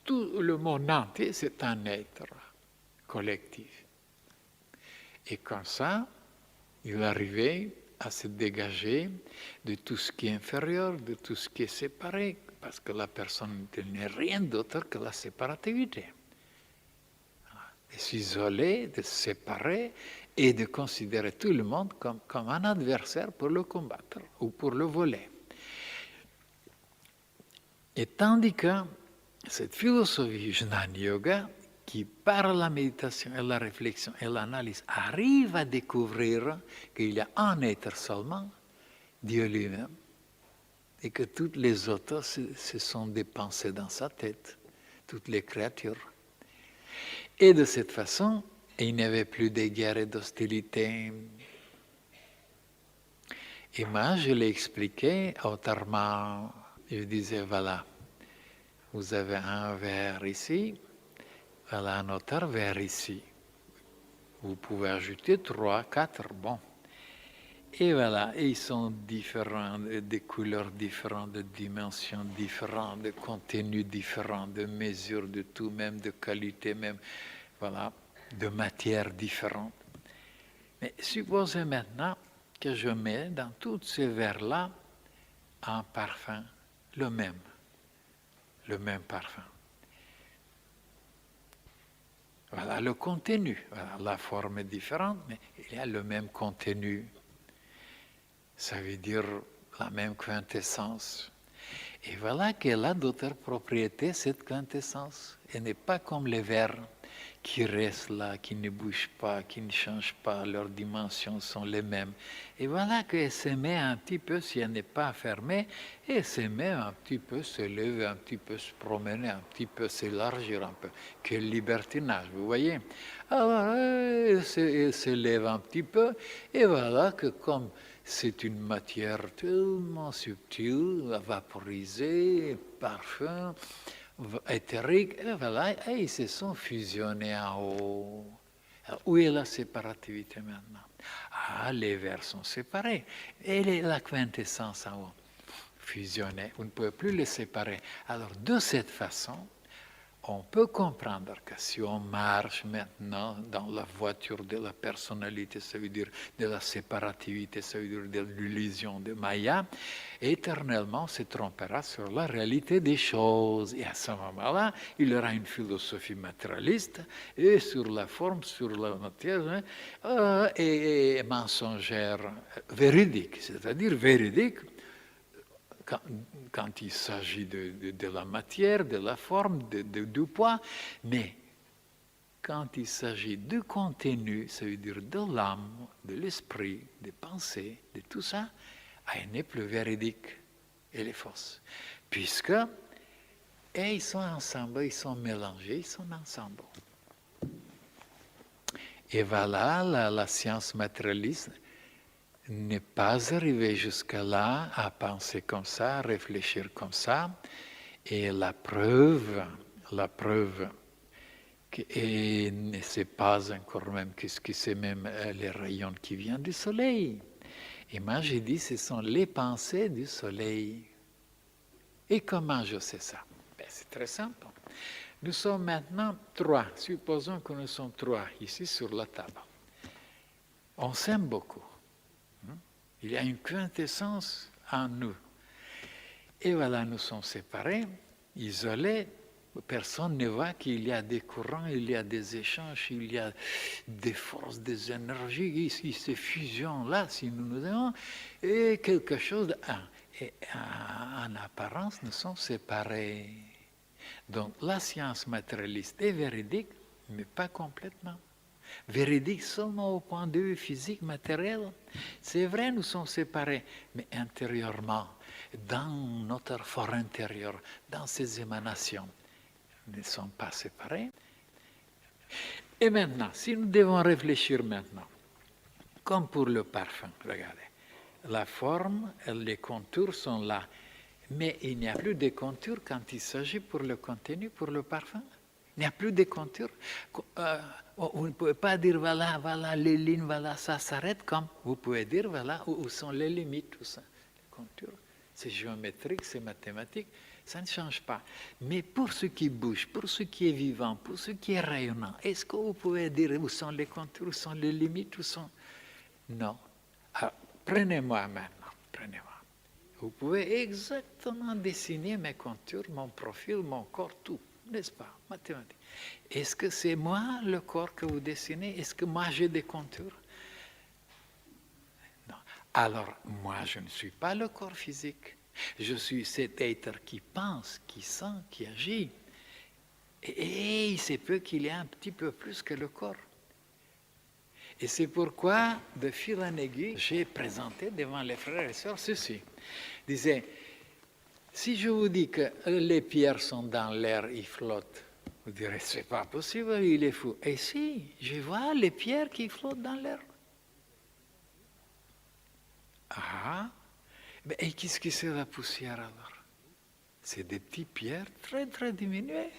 tout le monde entier, c'est un être collectif. Et comme ça, il arrivait à se dégager de tout ce qui est inférieur, de tout ce qui est séparé, parce que la personne n'est rien d'autre que la séparation. De s'isoler, de se séparer et de considérer tout le monde comme un adversaire pour le combattre ou pour le voler. Et tandis que cette philosophie Jnana Yoga, qui par la méditation et la réflexion et l'analyse arrive à découvrir qu'il y a un être seulement, Dieu lui-même, et que toutes les autres, ce sont des pensées dans sa tête, toutes les créatures. Et de cette façon, il n'y avait plus de guerre et d'hostilité. Et moi, je l'ai expliqué autrement. Je disais, voilà, vous avez un verre ici, voilà un autre verre ici. Vous pouvez ajouter 3, 4, bon. Et voilà, et ils sont différents, de couleurs différentes, de dimensions différentes, de contenus différents, de mesures, de tout, même de qualité, même, voilà, de matières différentes. Mais supposez maintenant que je mets dans tous ces verres-là un parfum, le même parfum. Voilà le contenu, voilà, la forme est différente, mais il y a le même contenu. Ça veut dire la même quintessence. Et voilà qu'elle a d'autres propriétés, cette quintessence. Elle n'est pas comme les verres qui restent là, qui ne bougent pas, qui ne changent pas, leurs dimensions sont les mêmes. Et voilà qu'elle se met un petit peu, si elle n'est pas fermée, elle se met un petit peu, se lever, un petit peu se promener, un petit peu s'élargir un peu. Quel libertinage, vous voyez. Alors, elle se lève un petit peu, et voilà que comme c'est une matière tellement subtile, vaporisée, parfum, éthérique, et voilà, et ils se sont fusionnés en haut. Alors, où est la séparativité maintenant? Ah, les vers sont séparés. Et la quintessence en haut, fusionnée. Vous ne pouvez plus les séparer. Alors, de cette façon, on peut comprendre que si on marche maintenant dans la voiture de la personnalité, ça veut dire de la séparativité, ça veut dire de l'illusion de Maya, éternellement on se trompera sur la réalité des choses. Et à ce moment-là, il y aura une philosophie matérialiste et sur la forme, sur la matière, et mensongère véridique, c'est-à-dire véridique. Quand il s'agit de la matière, de la forme, du poids, mais quand il s'agit du contenu, ça veut dire de l'âme, de l'esprit, des pensées, de tout ça, elle n'est plus véridique, elle est fausse. Puisque, ils sont ensemble, ils sont mélangés, ils sont ensemble. Et voilà, la science matérialiste n'est pas arrivé jusqu'à là à penser comme ça, à réfléchir comme ça. Et la preuve, et ne sait pas encore même qu'est-ce que c'est même les rayons qui viennent du soleil. Et moi j'ai dit, ce sont les pensées du soleil. Et comment je sais ça? Ben, c'est très simple. Nous sommes maintenant 3. Supposons que nous sommes 3 ici sur la table. On s'aime beaucoup. Il y a une quintessence en nous. Et voilà, nous sommes séparés, isolés. Personne ne voit qu'il y a des courants, il y a des échanges, il y a des forces, des énergies. Ici, ces fusions-là, si nous nous aimons, et quelque chose. Et en apparence, nous sommes séparés. Donc, la science matérialiste est véridique, mais pas complètement. Véridique seulement au point de vue physique, matériel. C'est vrai, nous sommes séparés, mais intérieurement, dans notre fort intérieur, dans ces émanations, nous ne sommes pas séparés. Et maintenant, si nous devons réfléchir maintenant, comme pour le parfum, regardez, la forme et les contours sont là, mais il n'y a plus de contours quand il s'agit pour le contenu, pour le parfum. Il n'y a plus de contours. Vous ne pouvez pas dire, voilà, les lignes, voilà, ça s'arrête comme. Vous pouvez dire, voilà, où sont les limites, tout ça, les contours. c'est géométrique, c'est mathématique, ça ne change pas. Mais pour ce qui bouge, pour ce qui est vivant, pour ce qui est rayonnant, est-ce que vous pouvez dire où sont les contours, où sont les limites, où sont... Non. Alors, prenez-moi maintenant, prenez-moi. Vous pouvez exactement dessiner mes contours, mon profil, mon corps, tout, n'est-ce pas, mathématique. Est-ce que c'est moi le corps que vous dessinez? Est-ce que moi j'ai des contours? Non. Alors, moi, je ne suis pas le corps physique. Je suis cet être qui pense, qui sent, qui agit. Et il se peut qu'il y ait un petit peu plus que le corps. Et c'est pourquoi, de fil en aiguille, j'ai présenté devant les frères et sœurs ceci. Je disais, si je vous dis que les pierres sont dans l'air, ils flottent, vous direz, c'est pas possible, il est fou. Et si, je vois les pierres qui flottent dans l'air. Ah, et qu'est-ce que c'est la poussière alors? C'est des petites pierres très très diminuées.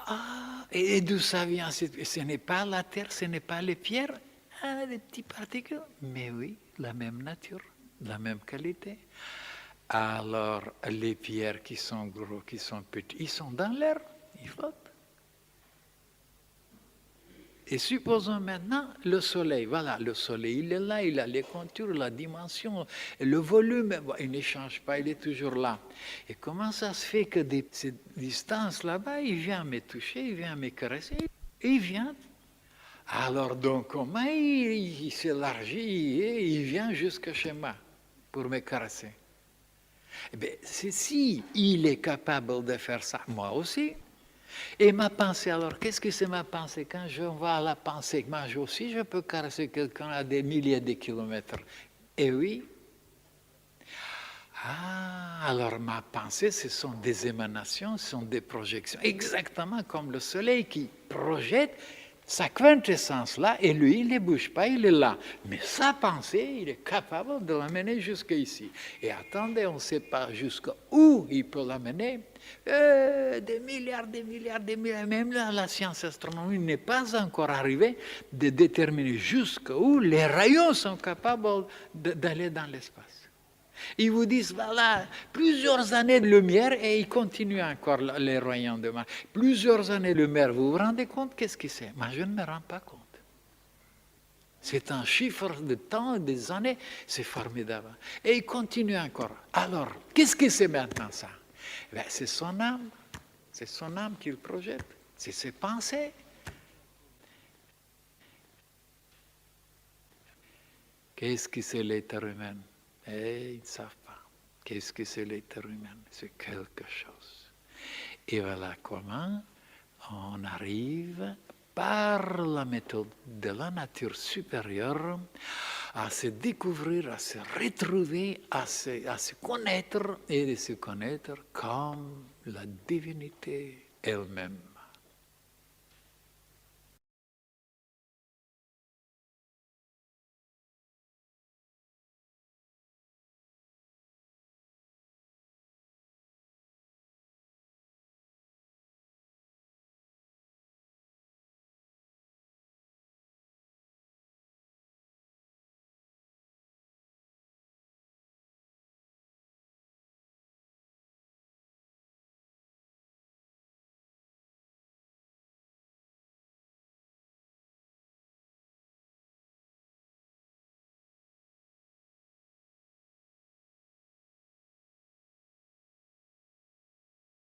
Ah, et d'où ça vient? Ce n'est pas la terre, ce n'est pas les pierres, ah, des petites particules. Mais oui, la même nature, la même qualité. Alors, les pierres qui sont gros, qui sont petits, ils sont dans l'air, ils flottent. Et supposons maintenant le soleil. Voilà, le soleil, il est là, il a les contours, la dimension, le volume, il ne change pas, il est toujours là. Et comment ça se fait que cette distance là-bas, il vient me toucher, il vient me caresser, et il vient. Alors donc, comment il s'élargit et il vient jusque chez moi pour me caresser? Eh bien, si il est capable de faire ça, moi aussi. Et ma pensée, alors, qu'est-ce que c'est ma pensée? Quand je vois la pensée, moi aussi, je peux caresser quelqu'un à des milliers de kilomètres. Et oui. Ah, alors ma pensée, ce sont des émanations, ce sont des projections, exactement comme le soleil qui projette sa quintessence là, et lui, il ne bouge pas, il est là. Mais sa pensée, il est capable de l'amener jusqu'ici. Et attendez, on ne sait pas jusqu'où il peut l'amener. Des milliards, même là, la science astronomique n'est pas encore arrivée de déterminer jusqu'où les rayons sont capables d'aller dans l'espace. Ils vous disent, voilà, plusieurs années de lumière et ils continuent encore les rayons de Mars. Plusieurs années de lumière, vous vous rendez compte qu'est-ce que c'est? Moi, je ne me rends pas compte. C'est un chiffre de temps, des années, c'est formidable. Et il continue encore. Alors, qu'est-ce que c'est maintenant ça? Ben, c'est son âme. C'est son âme qu'il projette. C'est ses pensées. Qu'est-ce que c'est l'être humain? Et ils ne savent pas. Qu'est-ce que c'est l'être humain? C'est quelque chose. Et voilà comment on arrive, par la méthode de la nature supérieure, à se découvrir, à se retrouver, à se connaître, et de se connaître comme la divinité elle-même.